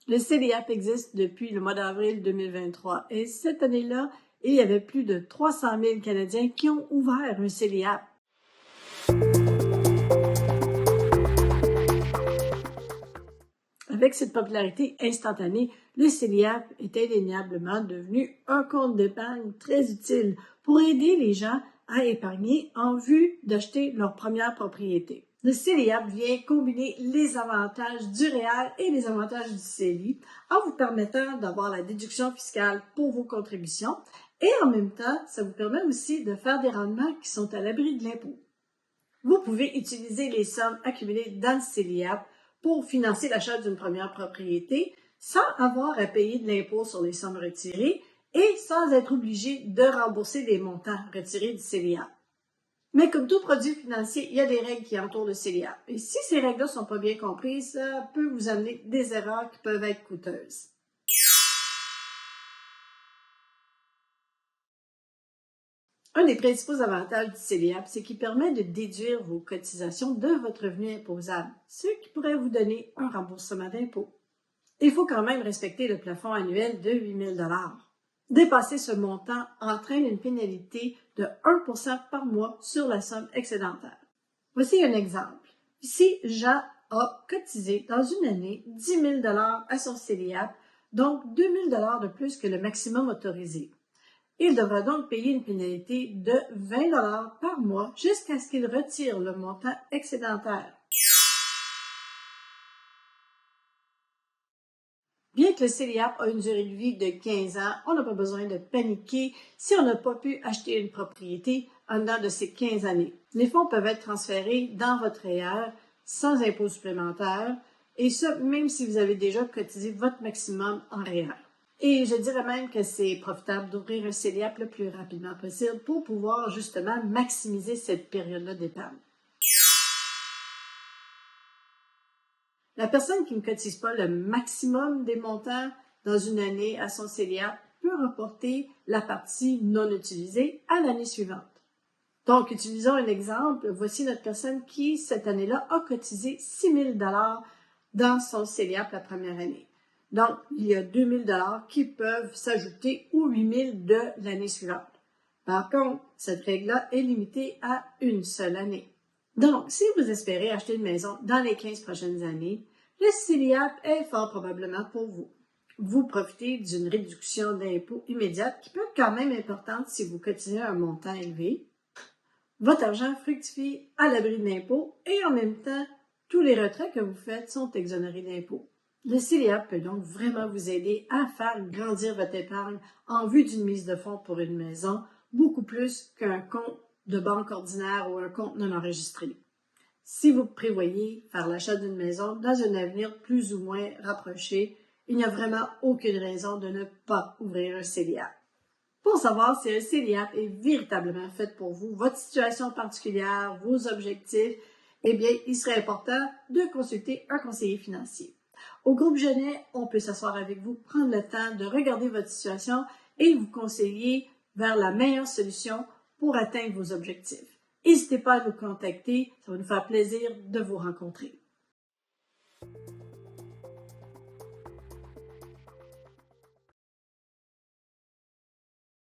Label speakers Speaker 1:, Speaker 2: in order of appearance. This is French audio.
Speaker 1: Le CELIAP existe depuis le mois d'avril 2023 et cette année-là, il y avait plus de 300 000 Canadiens qui ont ouvert un CELIAP. Avec cette popularité instantanée, le CELIAP est indéniablement devenu un compte d'épargne très utile pour aider les gens à épargner en vue d'acheter leur première propriété. Le CELIAP vient combiner les avantages du REER et les avantages du CELI en vous permettant d'avoir la déduction fiscale pour vos contributions et en même temps, ça vous permet aussi de faire des rendements qui sont à l'abri de l'impôt. Vous pouvez utiliser les sommes accumulées dans le CELIAP pour financer l'achat d'une première propriété sans avoir à payer de l'impôt sur les sommes retirées et sans être obligé de rembourser les montants retirés du CELIAP. Mais comme tout produit financier, il y a des règles qui entourent le CELIAP. Et si ces règles-là ne sont pas bien comprises, ça peut vous amener des erreurs qui peuvent être coûteuses. Un des principaux avantages du CELIAP, c'est qu'il permet de déduire vos cotisations de votre revenu imposable, ce qui pourrait vous donner un remboursement d'impôt. Il faut quand même respecter le plafond annuel de 8 000 $. Dépasser ce montant entraîne une pénalité de 1% par mois sur la somme excédentaire. Voici un exemple. Ici, Jean a cotisé dans une année 10 000 $ à son CELIAP, donc 2 000 $ de plus que le maximum autorisé. Il devra donc payer une pénalité de 20 $ par mois jusqu'à ce qu'il retire le montant excédentaire. Bien que le CELIAP a une durée de vie de 15 ans, on n'a pas besoin de paniquer si on n'a pas pu acheter une propriété en dedans de ces 15 années. Les fonds peuvent être transférés dans votre REER sans impôt supplémentaire, et ça même si vous avez déjà cotisé votre maximum en REER. Et je dirais même que c'est profitable d'ouvrir un CELIAP le plus rapidement possible pour pouvoir justement maximiser cette période-là d'épargne. La personne qui ne cotise pas le maximum des montants dans une année à son CELIAP peut reporter la partie non utilisée à l'année suivante. Donc, utilisons un exemple. Voici notre personne qui, cette année-là, a cotisé 6 000 $ dans son CELIAP la première année. Donc, il y a 2 000 $ qui peuvent s'ajouter aux 8 000 de l'année suivante. Par contre, cette règle-là est limitée à une seule année. Donc, si vous espérez acheter une maison dans les 15 prochaines années, le CELIAP est fort probablement pour vous. Vous profitez d'une réduction d'impôt immédiate qui peut être quand même importante si vous cotisez un montant élevé. Votre argent fructifie à l'abri de l'impôt et en même temps, tous les retraits que vous faites sont exonérés d'impôt. Le CELIAP peut donc vraiment vous aider à faire grandir votre épargne en vue d'une mise de fonds pour une maison, beaucoup plus qu'un compte de banque ordinaire ou un compte non enregistré. Si vous prévoyez faire l'achat d'une maison dans un avenir plus ou moins rapproché, il n'y a vraiment aucune raison de ne pas ouvrir un CELIAP. Pour savoir si un CELIAP est véritablement fait pour vous, votre situation particulière, vos objectifs, eh bien, il serait important de consulter un conseiller financier. Au groupe Genet, on peut s'asseoir avec vous, prendre le temps de regarder votre situation et vous conseiller vers la meilleure solution pour atteindre vos objectifs. N'hésitez pas à nous contacter, ça va nous faire plaisir de vous rencontrer.